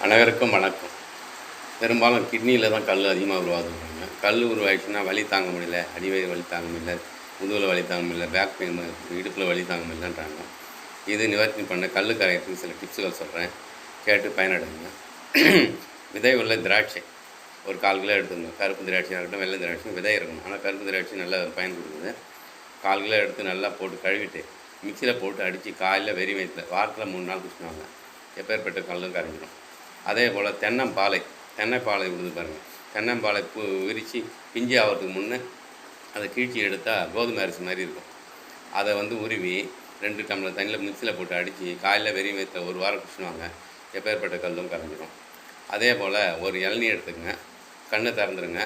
அனைவருக்கும் வணக்கம். பெரும்பாலும் கிட்னியில் தான் கல் அதிகமாக உருவாகுதுங்க. கல் உருவாயிடுச்சுன்னா வலி தாங்க முடியல, அடிவயிறு வலி தாங்க முடியல, முதுகில் வலி தாங்க முடியல, பேக் பெயின், இடுப்பில் வலி தாங்க முடியலன்றாங்க. இது நிவர்த்தி பண்ண கல் கரையத்துக்கு சில டிப்ஸுகள் சொல்கிறேன், கேட்டு பயனடைங்க. விதை உள்ள திராட்சை ஒரு 1/4 கிலோ எடுத்துங்க. கருப்பு திராட்சையாக இருக்கட்டும், வெள்ளை திராட்சை விதை இருக்கணும். ஆனால் கருப்பு திராட்சை நல்லா பயன் கொடுக்குது. 1/4 கிலோ எடுத்து நல்லா போட்டு கழுவிட்டு மிக்சியில் போட்டு அடித்து காலையில் வெறி வயிற்றில் வாரத்தில் 3 நாள் குடிச்சுடுவாங்க. எப்பேற்பட்ட கல்லும் கரைஞ்சிடும். அதே போல் தென்னைப்பாலை விடுது பாருங்கள். தென்னம்பாலை விரித்து பிஞ்சு ஆகிறதுக்கு முன்னே அதை கீழ்ச்சி எடுத்தால் கோதுமை அரிசி மாதிரி இருக்கும். அதை உருவி 2 டம்ளர் தண்ணியில் மிக்சியில் போட்டு அடித்து காலையில் வெறி வயிற்றில் 1 வாரம் குடிச்சுடுவாங்க. எப்பேற்பட்ட கல்லும் கரைஞ்சிடும். அதே போல் ஒரு இளநீ எடுத்துக்கங்க, கண்ணை திறந்துருங்க.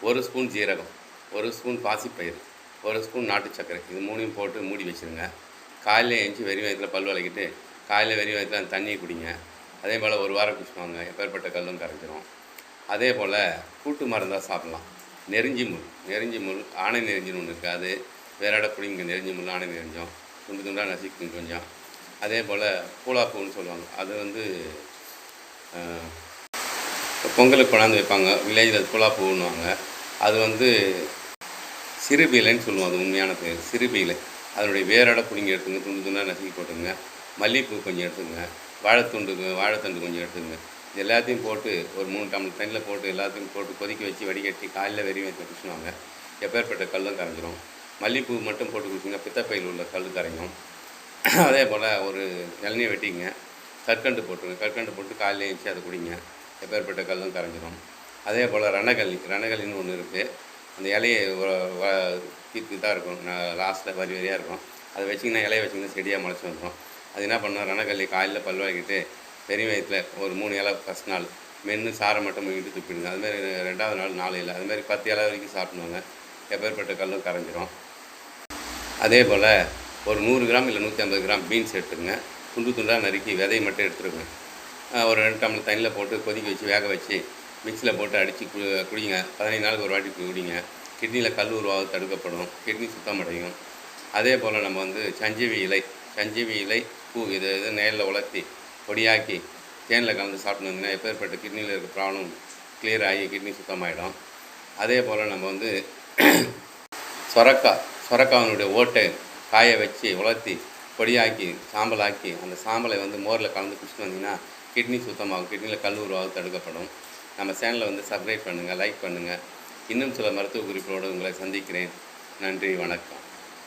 1 ஸ்பூன் ஜீரகம், 1 ஸ்பூன் பாசிப்பயிறு, 1 ஸ்பூன் நாட்டு சர்க்கரை, இது 3யும் போட்டு மூடி வச்சுருங்க. காலையில் எழுந்துச்சி வெறி வயிற்றில் பல் விளக்கிட்டு காலையில் வெறி வயிற்றில் அந்த தண்ணியை குடிங்க. அதே போல் 1 வாரம் குடிச்சுவாங்க. எப்பேற்பட்ட கல்லும் கரைஞ்சிரும். அதே போல் கூட்டு மருந்தாக சாப்பிட்லாம். நெருஞ்சி முள் ஆணை நெருஞ்சின்னு ஒன்று இருக்குது. அது வேறாட பிடிங்க. நெருஞ்சி முள் ஆணை நெருஞ்சோம் துண்டு துண்டாக நசிக்கும் கொஞ்சம். அதே போல் பூலாப்பூன்னு சொல்லுவாங்க. அது பொங்கலுக்கு கொண்டாந்து வைப்பாங்க. வில்லேஜில் பூலாப்பூன்னுவாங்க. அது சிறுபீலைன்னு சொல்லுவோம். அது உண்மையான பேர் சிறுபீலை. அதனுடைய வேரோட பிடிங்கி எடுத்துங்க, துண்டு துண்டாக நசுக்கி போட்டுங்க. மல்லிகைப்பூ கொஞ்சம் எடுத்துங்க, வாழைத்தண்டு கொஞ்சம் எடுத்துங்க. இது எல்லாத்தையும் போட்டு ஒரு 3 டம்ளர் தண்ணியில் போட்டு எல்லாத்தையும் போட்டு கொதிக்க வச்சு வடிகட்டி காலையில் வெறி வயிற்றில் குடிச்சுடுவாங்க. எப்பேற்பட்ட கல்லும் கரைஞ்சிரும். மல்லிகைப்பூ மட்டும் போட்டு குடிச்சிங்கன்னா பித்தப்பையில் உள்ள கல் கரையும். அதே போல் ஒரு இளநியை வெட்டிங்க, கற்கண்டு போட்டு காலையில் எழுந்துச்சி அதை குடிங்க. எப்பேற்பட்ட கல்லும் கரைஞ்சிரும். அதே போல் ரணகல்லின்னு ஒன்று இருக்குது. அந்த இலையை இதாக இருக்கும், லாஸ்ட்டில் வரியாக இருக்கும். அதை வச்சிங்கன்னா இலையை வச்சிங்கன்னா செடியாக முளைச்சி வந்துடும். அது என்ன பண்ணோம், ரணகல்லி காலையில் பல் வாங்கிட்டு வெறி வயிற்றில் ஒரு 3 இலை ஃபஸ்ட் நாள் மென்று சாரை மட்டும் மீட்டு துப்பிடுங்க. அதுமாதிரி 2வது நாள் 4 இலை, அதுமாதிரி 10 இலை வரைக்கும் சாப்பிடுவாங்க. எப்பேற்பட்ட கல்லும் கரைஞ்சிரும். அதே போல் ஒரு 100 கிராம் இல்லை 150 கிராம் பீன்ஸ் எடுத்துருங்க. துண்டாக நறுக்கி விதையை மட்டும் எடுத்துருங்க. ஒரு 2 டம்ளர் தண்ணியில் போட்டு கொதிக்க வச்சு வேக வச்சு மிக்சியில் போட்டு அடித்து குடிங்க. 15 நாளுக்கு ஒரு வாட்டி குடிங்க. கிட்னியில் கல் உருவாக தடுக்கப்படும், கிட்னி சுத்தமடையும். அதே போல் நம்ம சஞ்சீவி இலை பூ இது நேரில் உலர்த்தி பொடியாக்கி தேனில் கலந்து சாப்பிட்டு வந்தீங்கன்னா எப்பேற்பட்ட கிட்னியில் இருக்க ப்ராப்ளம் கிளியர் ஆகி கிட்னி சுத்தமாகிடும். அதே போல் நம்ம சொரக்காவனுடைய ஓட்டை காய வச்சு உலர்த்தி பொடியாக்கி சாம்பலாக்கி அந்த சாம்பலை மோரில் கலந்து குடிச்சிட்டு வந்தீங்கன்னா கிட்னி சுத்தமாகும், கிட்னியில் கல் உருவாக தடுக்கப்படும். நம்ம சேனலை சப்ஸ்கிரைப் பண்ணுங்கள், லைக் பண்ணுங்கள். இன்னும் சில மருத்துவ குறிப்போடு உங்களை சந்திக்கிறேன். நன்றி, வணக்கம்.